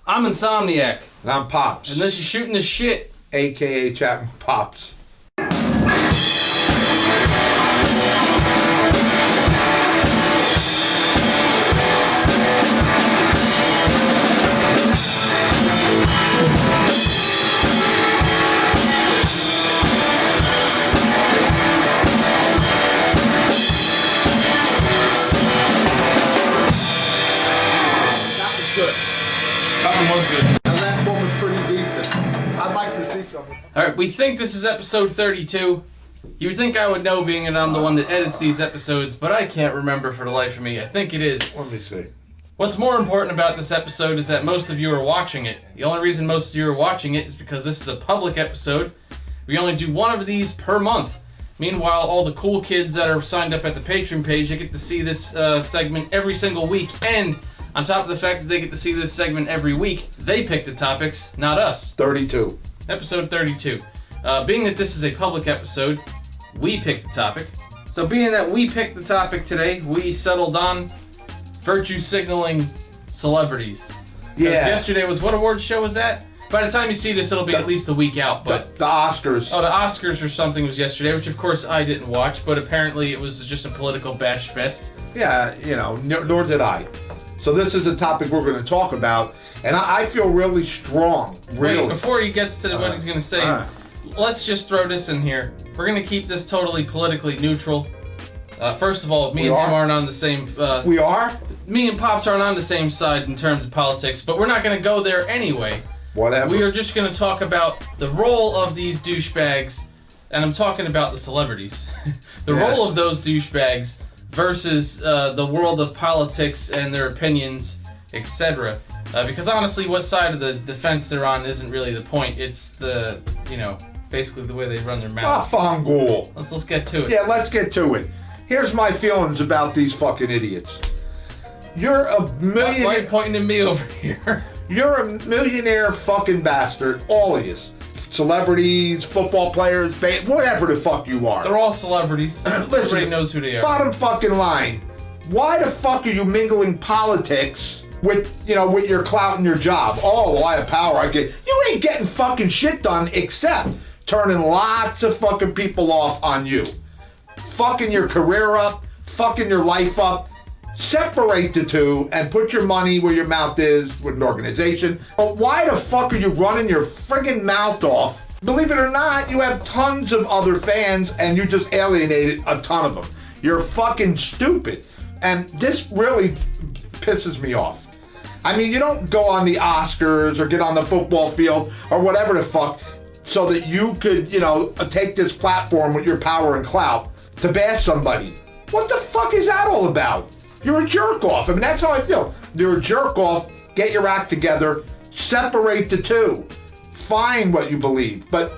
I'm Insomniac. And I'm Pops. And this is Shooting the Shit. a.k.a. Chapman Pops. Was good. And that one was pretty decent. I'd like to see something. Alright, we think this is episode 32. You would think I would know, being that I'm the one that edits these episodes, but I can't remember for the life of me. I think it is. Let me see. What's more important about this episode is that most of you are watching it. The only reason most of you are watching it is because this is a public episode. We only do one of these per month. Meanwhile, all the cool kids that are signed up at the Patreon page, they get to see this segment every single week, and on top of the fact that they get to see this segment every week, they pick the topics, not us. 32. Episode 32. Being that this is a public episode, we pick the topic. So being that we picked the topic today, we settled on virtue signaling celebrities. Yeah. Yesterday was, what award show was that? By the time you see this, it'll be at least a week out. But the Oscars. Oh, the Oscars or something was yesterday, which of course I didn't watch, but apparently it was just a political bash fest. Yeah, you know, nor did I. So this is a topic we're going to talk about, and I feel really strong. Really. Wait, before he gets to what he's going to say, let's just throw this in here. We're going to keep this totally politically neutral. First of all, me and him aren't on the same... we are? Me and Pops aren't on the same side in terms of politics, but we're not going to go there anyway. Whatever. We are just going to talk about the role of these douchebags, and I'm talking about the celebrities. The role of those douchebags versus the world of politics and their opinions, etc. Because honestly, what side of the fence they're on isn't really the point. It's the, basically the way they run their mouths. Fangool. Let's get to it. Yeah, let's get to it. Here's my feelings about these fucking idiots. You're a millionaire. Why are you pointing at me over here? You're a millionaire fucking bastard. All of you. Celebrities, football players, whatever the fuck you are. They're all celebrities. Everybody knows who they are. Bottom fucking line. Why the fuck are you mingling politics with your clout and your job? Oh, well, I have power. You ain't getting fucking shit done except turning lots of fucking people off on you. Fucking your career up, fucking your life up. Separate the two and put your money where your mouth is with an organization. But why the fuck are you running your friggin' mouth off? Believe it or not, you have tons of other fans and you just alienated a ton of them. You're fucking stupid. And this really pisses me off. I mean, you don't go on the Oscars or get on the football field or whatever the fuck so that you could, take this platform with your power and clout to bash somebody. What the fuck is that all about? You're a jerk off. I mean, that's how I feel. You're a jerk off. Get your act together. Separate the two. Find what you believe, but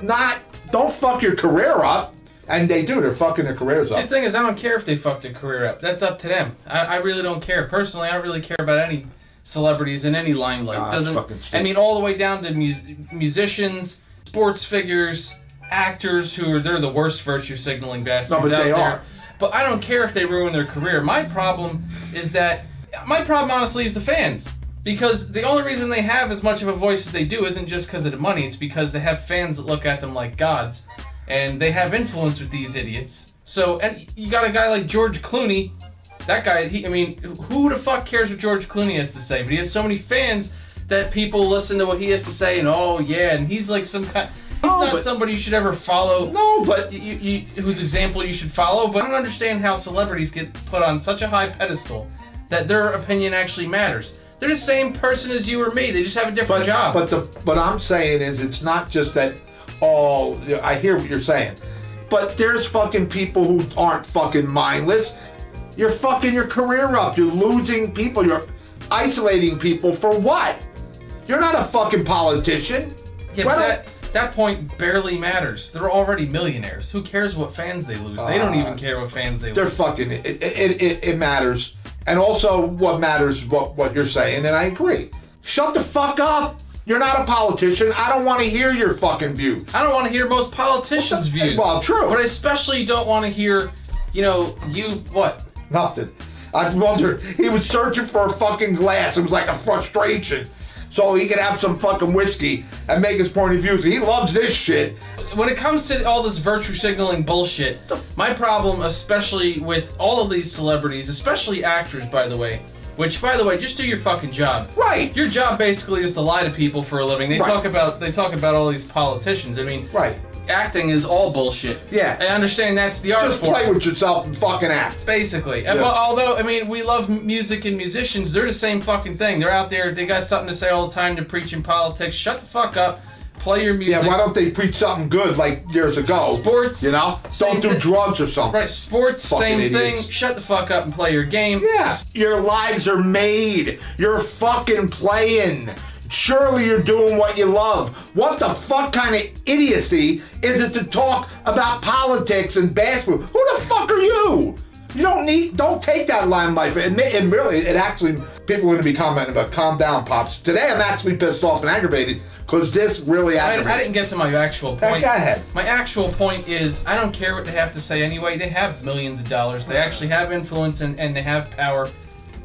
don't fuck your career up. And they do. They're fucking their careers up. The thing is, I don't care if they fuck their career up. That's up to them. I really don't care. Personally, I don't really care about any celebrities in any limelight. That's fucking stupid. I mean, all the way down to musicians, sports figures, actors they're the worst virtue signaling bastards out there. No, but they are. But I don't care if they ruin their career. My problem, honestly, is the fans. Because the only reason they have as much of a voice as they do isn't just because of the money. It's because they have fans that look at them like gods. And they have influence with these idiots. So, and you got a guy like George Clooney. That guy, who the fuck cares what George Clooney has to say? But he has so many fans that people listen to what he has to say and he's like some kind... He's not somebody you should ever follow. No, but whose example you should follow. But I don't understand how celebrities get put on such a high pedestal that their opinion actually matters. They're the same person as you or me. They just have a different job. But what I'm saying is, it's not just that. I hear what you're saying, but there's fucking people who aren't fucking mindless. You're fucking your career up. You're losing people. You're isolating people for what? You're not a fucking politician. Yeah, but that point barely matters. They're already millionaires. Who cares what fans they lose? They don't even care what fans they lose. They're fucking... It matters. And also what matters is what you're saying, and I agree. Shut the fuck up. You're not a politician. I don't want to hear your fucking views. I don't want to hear most politicians' views. Well, true. But I especially don't want to hear, what? Nothing. I wonder, he was searching for a fucking glass. It was like a frustration. so he can have some fucking whiskey and make his point of views. He loves this shit. When it comes to all this virtue signaling bullshit, my problem, especially with all of these celebrities, especially actors, by the way, which, by the way, just do your fucking job. Right. Your job basically is to lie to people for a living. They talk about all these politicians. I mean, right. Acting is all bullshit. Yeah. I understand that's the art Just form. play with yourself and fucking act. Basically. Yeah. But although, I mean, we love music and musicians, they're the same fucking thing. They're out there, they got something to say all the time, they're preaching politics. Shut the fuck up. Play your music. Yeah, why don't they preach something good like years ago? Sports. You know? Don't do drugs or something. Right, sports, Fucking same idiots. thing. Shut the fuck up and play your game. Yeah. Your lives are made. You're fucking playing. Surely you're doing what you love. What the fuck kind of idiocy is it to talk about politics and basketball? Who the fuck are you? You don't take that limelight. And really, it actually, people are going to be commenting about, calm down, Pops. Today I'm actually pissed off and aggravated because this really aggravates. I didn't get to my actual point. Go ahead. My actual point is, I don't care what they have to say anyway. They have millions of dollars. They actually have influence and they have power.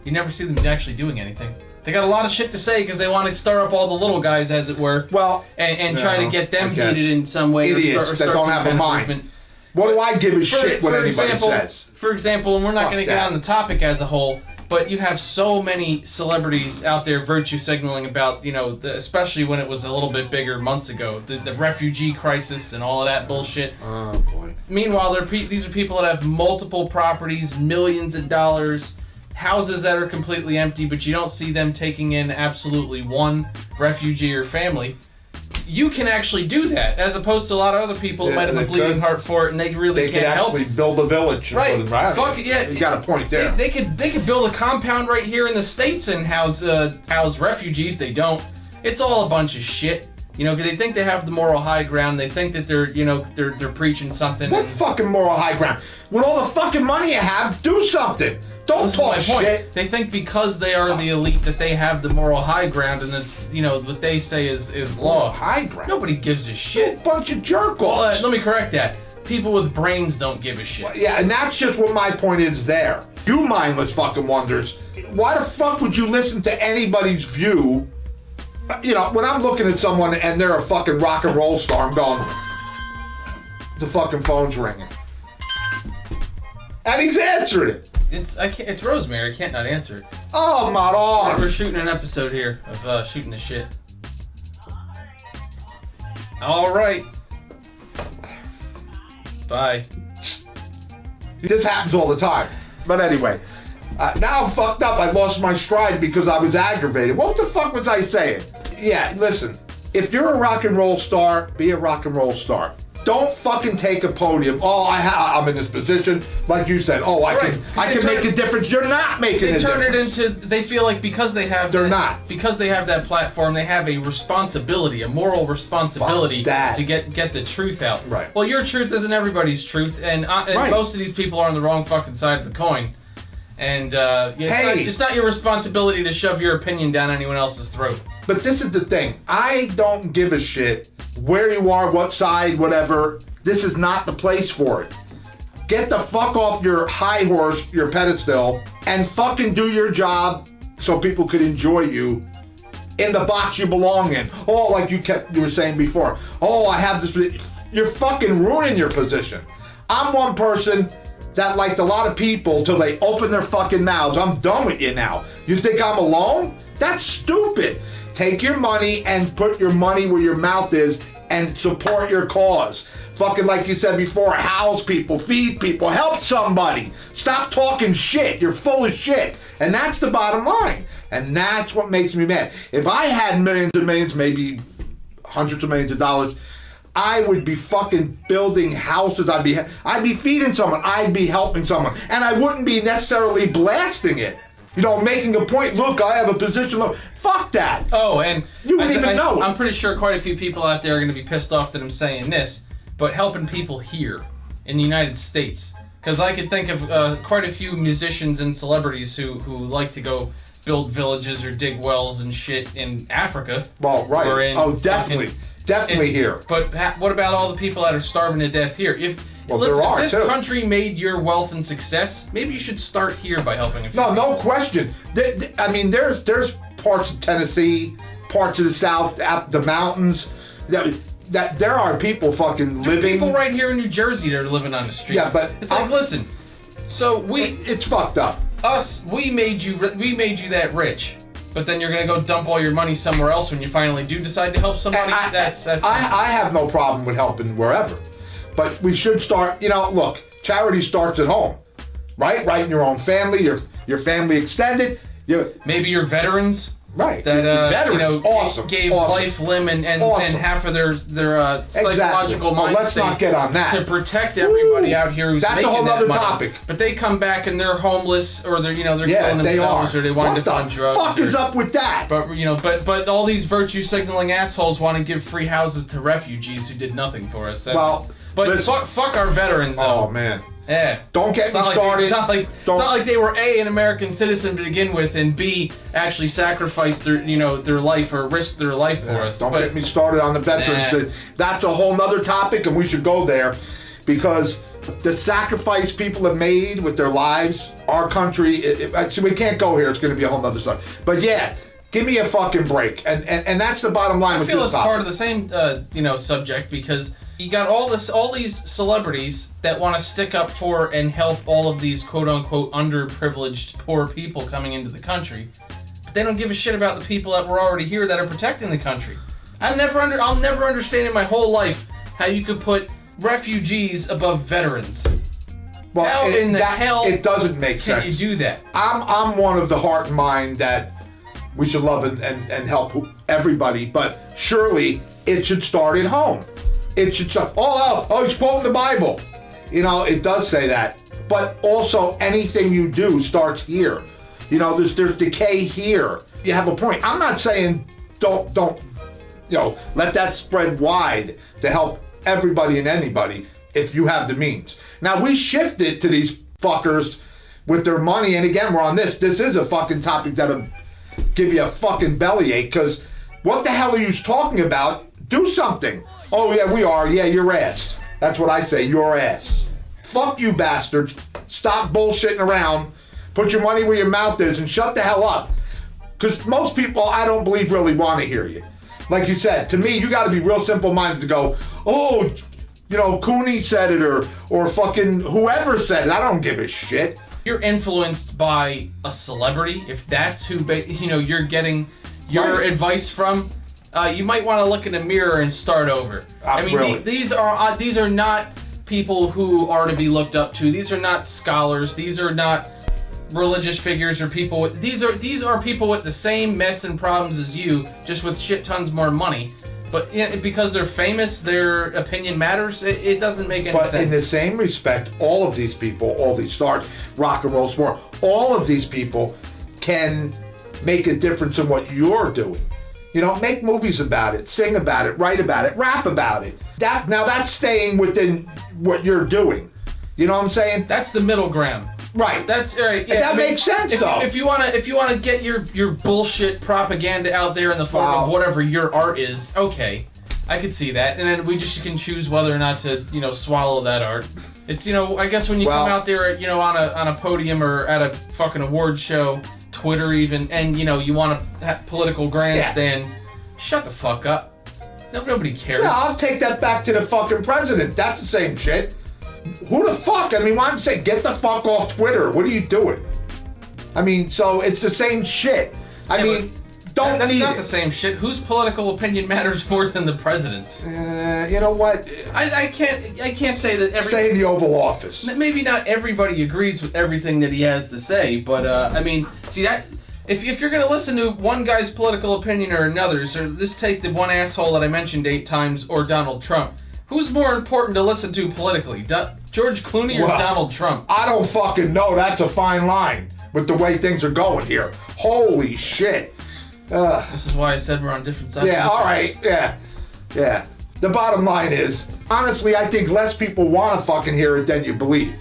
You never see them actually doing anything. They got a lot of shit to say because they want to stir up all the little guys, as it were. Well, and try to get them heated in some way. Idiots or start that don't have a mind. movement. What do I give a shit what anybody says? For example, and we're not Fuck going to get that. on the topic as a whole, but you have so many celebrities out there virtue signaling about, especially when it was a little bit bigger months ago, the refugee crisis and all of that bullshit. Oh boy. Meanwhile, these are people that have multiple properties, millions of dollars, houses that are completely empty, but you don't see them taking in absolutely one refugee or family. You can actually do that, as opposed to a lot of other people that might have a bleeding heart for it, and they really can't help. They could actually build a village. Right. And put it right. Fuck it, yeah. You got a point there. They could build a compound right here in the States and house refugees. They don't. It's all a bunch of shit. Because they think they have the moral high ground. They think that they're preaching something. What fucking moral high ground? With all the fucking money you have, do something. Don't talk shit. They think because they are the elite that they have the moral high ground, and that what they say is law. High ground. Nobody gives a shit. A bunch of jerk-offs. Let me correct that. People with brains don't give a shit. Yeah, and that's just what my point is there. You mindless fucking wonders. Why the fuck would you listen to anybody's view? When I'm looking at someone and they're a fucking rock and roll star, I'm going, the fucking phone's ringing. And he's answering it. It's Rosemary. I can't not answer it. Oh, my God. We're shooting an episode here of shooting the shit. All right. Bye. This happens all the time. But anyway, now I'm fucked up. I lost my stride because I was aggravated. What the fuck was I saying? Yeah, listen. If you're a rock and roll star, be a rock and roll star. Don't fucking take a podium. Oh, I'm in this position. Like you said, I can make a difference. You're not making a difference. They turn it into, they feel like because they have because they have that platform, they have a responsibility, a moral responsibility to get the truth out. Right. Well, your truth isn't everybody's truth, and most of these people are on the wrong fucking side of the coin. And it's not your responsibility to shove your opinion down anyone else's throat. But this is the thing. I don't give a shit where you are, what side, whatever. This is not the place for it. Get the fuck off your high horse, your pedestal, and fucking do your job so people could enjoy you in the box you belong in. Oh, like you were saying before. Oh, I have this. You're fucking ruining your position. I'm one person that liked a lot of people till they open their fucking mouths. I'm done with you now. You think I'm alone? That's stupid. Take your money and put your money where your mouth is and support your cause. Fucking like you said before, house people, feed people, help somebody. Stop talking shit. You're full of shit. And that's the bottom line. And that's what makes me mad. If I had millions and millions, maybe hundreds of millions of dollars, I would be fucking building houses. I'd be feeding someone. I'd be helping someone. And I wouldn't be necessarily blasting it. Making a point. Look, I have a position. Look, fuck that. Oh, and you wouldn't even know. I'm pretty sure quite a few people out there are going to be pissed off that I'm saying this, but helping people here in the United States. Because I could think of quite a few musicians and celebrities who like to go build villages or dig wells and shit in Africa. Well, right. Definitely. Definitely here. But what about all the people that are starving to death here? If this country made your wealth and success, maybe you should start here by helping a few people. No question. I mean, there's parts of Tennessee, parts of the South, out the mountains, that there are people fucking There's living. people right here in New Jersey that are living on the street. Yeah, but it's like, listen. So it's fucked up. We made you that rich, but then you're gonna go dump all your money somewhere else when you finally do decide to help somebody. I have no problem with helping wherever, but we should start. Look, charity starts at home, right? Right in your own family, your family extended. Maybe your veterans. Right. That awesome. gave awesome. life, limb, and half of their psychological mind let's not get on that. to protect everybody out here who's That's making a whole that other money. topic. But they come back and they're homeless, or they're killing themselves, or they wind up on drugs. What the fuck is up with that? But all these virtue signaling assholes want to give free houses to refugees who did nothing for us. Fuck our veterans. Oh man. Yeah. Don't get me started. It's not like they were A, an American citizen to begin with, and B, actually sacrificed their life or risked their life for us. Don't get me started on the veterans. That's a whole nother topic, and we should go there, because the sacrifice people have made with their lives, our country, we can't go here. It's going to be a whole nother subject. But yeah, give me a fucking break. And that's the bottom line with this topic. I feel it's part of the same subject, because you got all these celebrities that want to stick up for and help all of these quote-unquote underprivileged poor people coming into the country. But they don't give a shit about the people that were already here that are protecting the country. I'll never understand in my whole life how you could put refugees above veterans. Well, how in the hell it doesn't make sense. Can you do that? I'm one of the heart and mind that we should love and help everybody, but surely it should start at home. It should start, he's quoting the Bible. It does say that. But also, anything you do starts here. There's decay here. You have a point. I'm not saying don't let that spread wide to help everybody and anybody if you have the means. Now, we shifted to these fuckers with their money, and again, we're on this. This is a fucking topic that'll give you a fucking bellyache, because what the hell are you talking about? Do something. Oh, yeah, we are. Yeah, your ass. That's what I say, your ass. Fuck you bastards. Stop bullshitting around. Put your money where your mouth is and shut the hell up. Because most people, I don't believe, really want to hear you. Like you said, to me, you got to be real simple-minded to go, Clooney said it, or fucking whoever said it. I don't give a shit. You're influenced by a celebrity, if that's who you're getting your advice from, you might want to look in the mirror and start over. Really? These are not people who are to be looked up to. These are not scholars. These are not religious figures or people with these are people with the same mess and problems as you, just with shit tons more money. But because they're famous, their opinion matters. It doesn't make any sense. But in the same respect, all of these people, all these stars, rock and roll sport, all of these people can make a difference in what you're doing. Make movies about it, sing about it, write about it, rap about it. That's staying within what you're doing. You know what I'm saying? That's the middle ground. Right. That's right. Yeah, that makes sense, though. If you wanna get your bullshit propaganda out there in the form of whatever your art is, okay, I could see that, and then we just can choose whether or not to swallow that art. It's I guess when you come out there on a podium or at a fucking award show, Twitter even, and you want to have political grandstand, shut the fuck up. Nobody cares. Yeah, I'll take that back to the fucking president. That's the same shit. Who the fuck? Why don't you say, get the fuck off Twitter? What are you doing? So it's the same shit. That's not the same shit. Whose political opinion matters more than the president's? You know what? I can't say that stay in the Oval Office. Maybe not everybody agrees with everything that he has to say, but see that if you're gonna listen to one guy's political opinion or another's, or let's take the one asshole that I mentioned 8 times, or Donald Trump. Who's more important to listen to politically, George Clooney or Donald Trump? I don't fucking know. That's a fine line with the way things are going here. Holy shit. This is why I said we're on different sides. Yeah, all right. Yeah. The bottom line is, honestly, I think less people want to fucking hear it than you believe.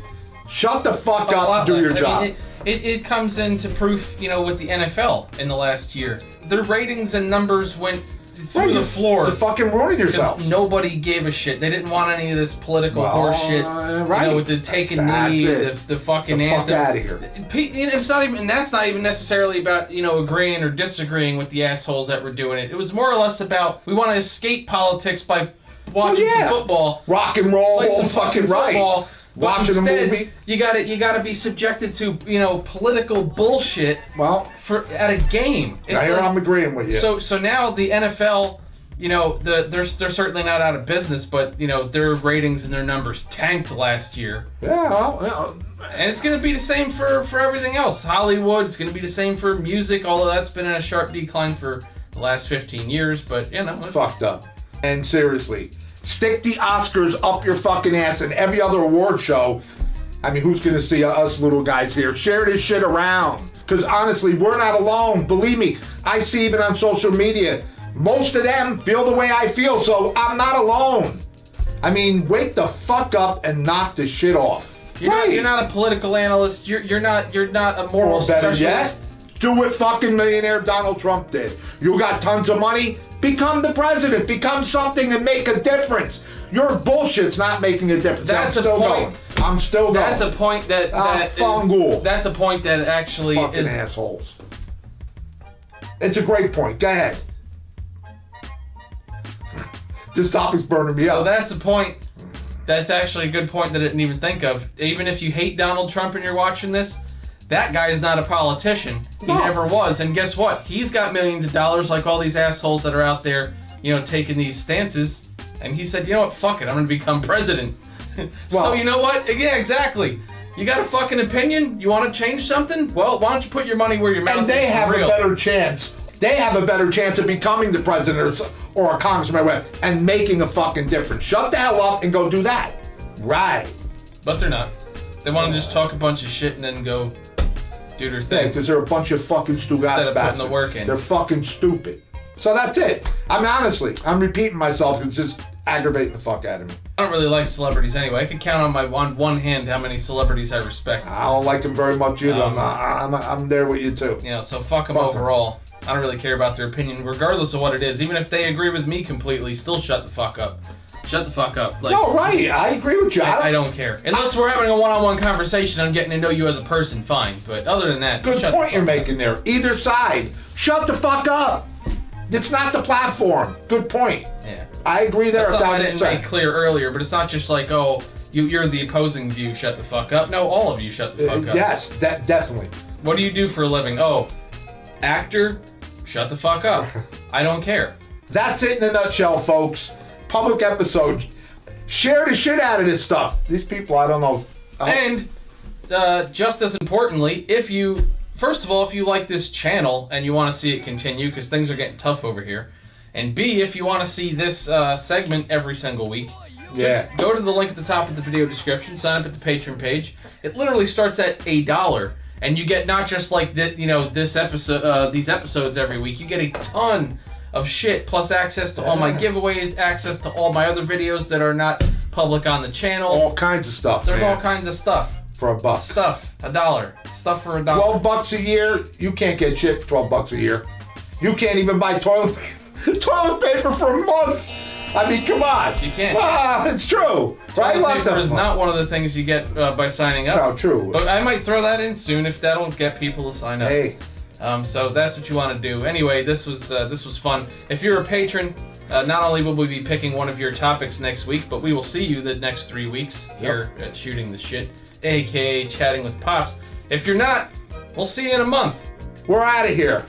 Shut the fuck up and do your job. It comes into proof, with the NFL in the last year. Their ratings and numbers went through the floor. You're fucking ruining yourself. Nobody gave a shit. They didn't want any of this political horse shit. Right. You know, with the take a knee, the fucking anthem. Fuck out of here. It's not even, and that's not even necessarily about, you know, agreeing or disagreeing with the assholes that were doing it. It was more or less about, we want to escape politics by watching some football. Rock and roll, play some fucking football. Watching a movie. You gotta be subjected to, you know, political bullshit. Well, at a game. I'm agreeing with you. So now the NFL, you know, they're certainly not out of business, but you know their ratings and their numbers tanked last year. Yeah. And it's gonna be the same for everything else. Hollywood, it's gonna be the same for music, although that's been in a sharp decline for the last 15 years. But you know, fucked up. And seriously. Stick the Oscars up your fucking ass and every other award show. I mean, who's going to see us little guys here? Share this shit around. Because honestly, we're not alone. Believe me, I see even on social media, most of them feel the way I feel, so I'm not alone. I mean, wake the fuck up and knock the shit off. You're not a political analyst. You're not a moral specialist. Yet, do what fucking millionaire Donald Trump did. You got tons of money? Become the president. Become something and make a difference. Your bullshit's not making a difference. I'm still going. That's a point that that's a point that actually fucking assholes. It's a great point. Go ahead. This topic's burning me up. So that's a point. That's actually a good point that I didn't even think of. Even if you hate Donald Trump and you're watching this, that guy is not a politician. He never was. And guess what? He's got millions of dollars like all these assholes that are out there, you know, taking these stances. And he said, you know what? Fuck it. I'm going to become president. So you know what? Yeah, exactly. You got a fucking opinion? You want to change something? Well, why don't you put your money where your mouth is? And they have a better chance. They have a better chance of becoming the president or a congressman and making a fucking difference. Shut the hell up and go do that. Right. But they're not. They want to just talk a bunch of shit and then go do their thing. Yeah, because they're a bunch of fucking stupid Instead of putting the work in. They're fucking stupid. So that's it. I mean, honestly, I'm repeating myself. It's just aggravating the fuck out of me. I don't really like celebrities anyway. I can count on one hand how many celebrities I respect. I don't like them very much either. I'm there with you too. You know, so fuck them overall. I don't really care about their opinion, regardless of what it is. Even if they agree with me completely, still shut the fuck up. Shut the fuck up. Like, no, right. I agree with you. I don't care. Unless we're having a one-on-one conversation, I'm getting to know you as a person, fine. But other than that, good point you're making there. Either side, shut the fuck up. It's not the platform. Good point. Yeah. I agree there. That's something I didn't make clear earlier, but it's not just like, oh, you're the opposing view, shut the fuck up. No, all of you shut the fuck up. Yes, definitely. What do you do for a living? Oh, actor? Shut the fuck up. I don't care. That's it in a nutshell, folks. Public episode. Share the shit out of this stuff. These people, I don't know. And just as importantly, first of all, if you like this channel and you want to see it continue, because things are getting tough over here, and B, if you want to see this segment every single week, just go to the link at the top of the video description, sign up at the Patreon page. It literally starts at $1. And you get not just like these episodes every week. You get a ton of shit, plus access to all my giveaways, access to all my other videos that are not public on the channel. All kinds of stuff. There's all kinds of stuff. For $1. Stuff, $1. Stuff for $1. $12 a year. You can't get shit for $12 a year. You can't even buy toilet paper for a month. I mean, come on. You can't. It's true. Toilet paper is not one of the things you get by signing up. No, true. But I might throw that in soon if that'll get people to sign up. Hey. So that's what you want to do. Anyway, this was fun. If you're a patron, not only will we be picking one of your topics next week, but we will see you the next 3 weeks here at Shooting the Shit, a.k.a. Chatting with Pops. If you're not, we'll see you in a month. We're out of here.